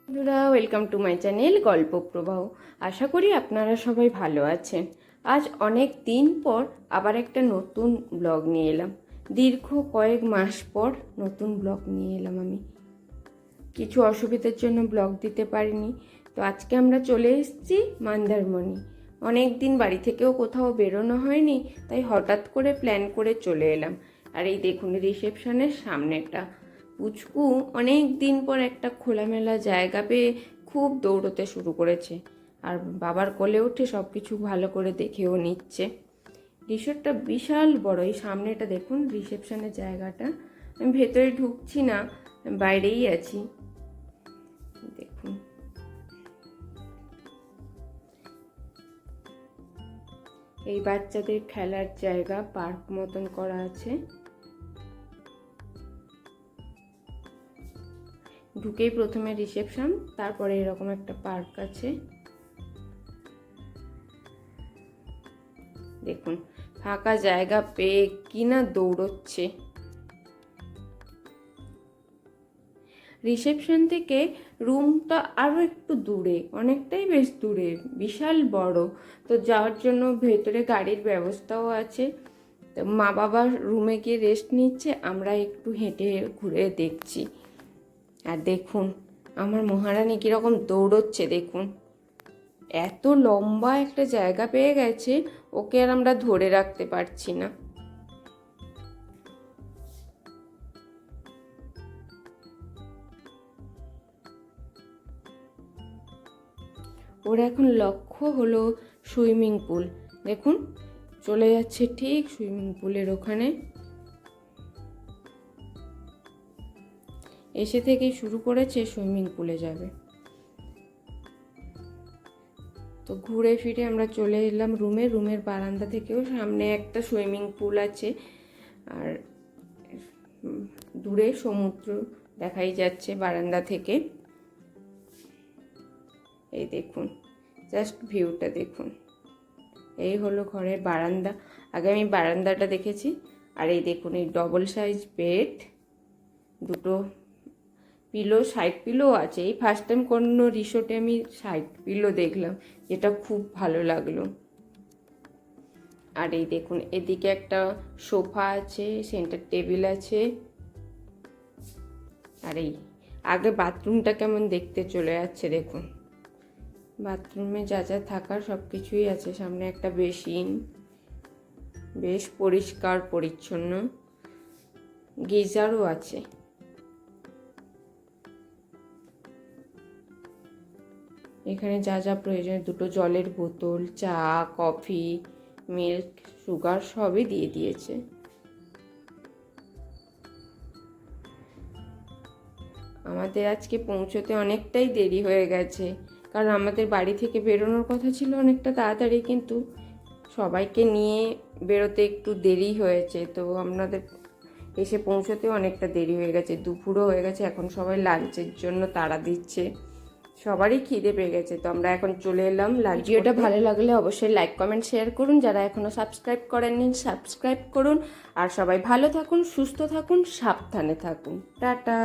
বন্ধুরা, welcome to my channel গল্প প্রবাহ। আশা করি আপনারা সবাই ভালো আছেন। আজ অনেক দিন পর আবার একটা নতুন ব্লগ নিয়ে এলাম। দীর্ঘ কয়েক মাস পর নতুন ব্লগ নিয়ে এলাম আমি। কিছু অসুবিধার জন্য ব্লগ দিতে পারিনি, তো আজকে আমরা চলে এসেছি মন্দারমণি। অনেক দিন বাড়ি থেকেও কোথাও বেরোনো হয়নি, তাই হঠাৎ করে প্ল্যান করে চলে এলাম। আর এই দেখুন রিসেপশনের সামনেটা। পুচকু অনেক দিন পর একটা খোলামেলা জায়গা পেয়ে খুব দৌড়তে শুরু করেছে, আর বাবার কোলে উঠে সব কিছু ভালো করে দেখেও নিচ্ছে। রিসোর্টটা বিশাল বড়। এই সামনেটা দেখুন রিসেপশনের জায়গাটা। আমি ভেতরে ঢুকছি না, বাইরেই আছি। দেখুন এই বাচ্চাদের খেলার জায়গা, পার্ক মতন করা আছে। ঢুকেই প্রথমে রিসেপশন, তারপরে এরকম একটা পার্ক আছে। দেখুন ফাঁকা জায়গা পেয়ে কিনা দৌড়চ্ছে। রিসেপশন থেকে রুমটা আরও একটু দূরে, অনেকটাই বেশ দূরে, বিশাল বড়। তো যাওয়ার জন্য ভেতরে গাড়ির ব্যবস্থাও আছে। তো মা বাবা রুমে গিয়ে রেস্ট নিচ্ছে, আমরা একটু হেঁটে ঘুরে দেখছি। আর দেখুন আমার মহারানী কীরকম দৌড়চ্ছে। দেখুন এত লম্বা একটা জায়গা পেয়ে গেছে, ওকে আর আমরা ধরে রাখতে পারছি না। ওর এখন লক্ষ্য হলো সুইমিং পুল। দেখুন চলে যাচ্ছে ঠিক সুইমিং পুলের ওখানে। এসে থেকেই শুরু করেছে সুইমিং পুলে যাবে। তো ঘুরে ফিরে আমরা চলে এলাম রুমে। রুমের বারান্দা থেকেও সামনে একটা সুইমিং পুল আছে, আর দূরে সমুদ্র দেখাই যাচ্ছে বারান্দা থেকে। এই দেখুন জাস্ট ভিউটা দেখুন। এই হলো ঘরের বারান্দা। আগে আমি বারান্দাটা দেখেছি। আর এই দেখুন এই ডবল সাইজ বেড, দুটো পিলো, সাইড পিলো আছে। এই ফার্স্ট টাইম কোনো রিসোর্টে আমি সাইড পিলো দেখলাম, যেটা খুব ভালো লাগলো। আর এই দেখুন এদিকে একটা সোফা আছে, সেন্টার টেবিল আছে। আর এই আগে বাথরুমটা কেমন দেখতে চলে যাচ্ছে দেখুন। বাথরুমে যা যা থাকার সব কিছুই আছে। সামনে একটা বেসিন, বেশ পরিষ্কার পরিচ্ছন্ন। গিজারও আছে। এখানে যা যা প্রয়োজন, দুটো জলের বোতল, চা, কফি, মিল্ক, সুগার সবই দিয়ে দিয়েছে। আমাদের আজকে পৌঁছতে অনেকটাই দেরি হয়ে গেছে, কারণ আমাদের বাড়ি থেকে বেরোনোর কথা ছিল অনেকটা তাড়াতাড়ি, কিন্তু সবাইকে নিয়ে বেরোতে একটু দেরি হয়েছে। তো আমাদের এসে পৌঁছতে অনেকটা দেরি হয়ে গেছে, দুপুরও হয়ে গেছে। এখন সবাই লাঞ্চের জন্য তাড়া দিচ্ছে, সবারই খিদে পেয়ে গেছে। তো আমরা এখন চলে এলাম লাঞ্চ। ভিডিওটা ভালো লাগলে অবশ্যই লাইক কমেন্ট শেয়ার করুন। যারা এখনও সাবস্ক্রাইব করেননি সাবস্ক্রাইব করুন। আর সবাই ভালো থাকুন, সুস্থ থাকুন, সাবধানে থাকুন। টাটা।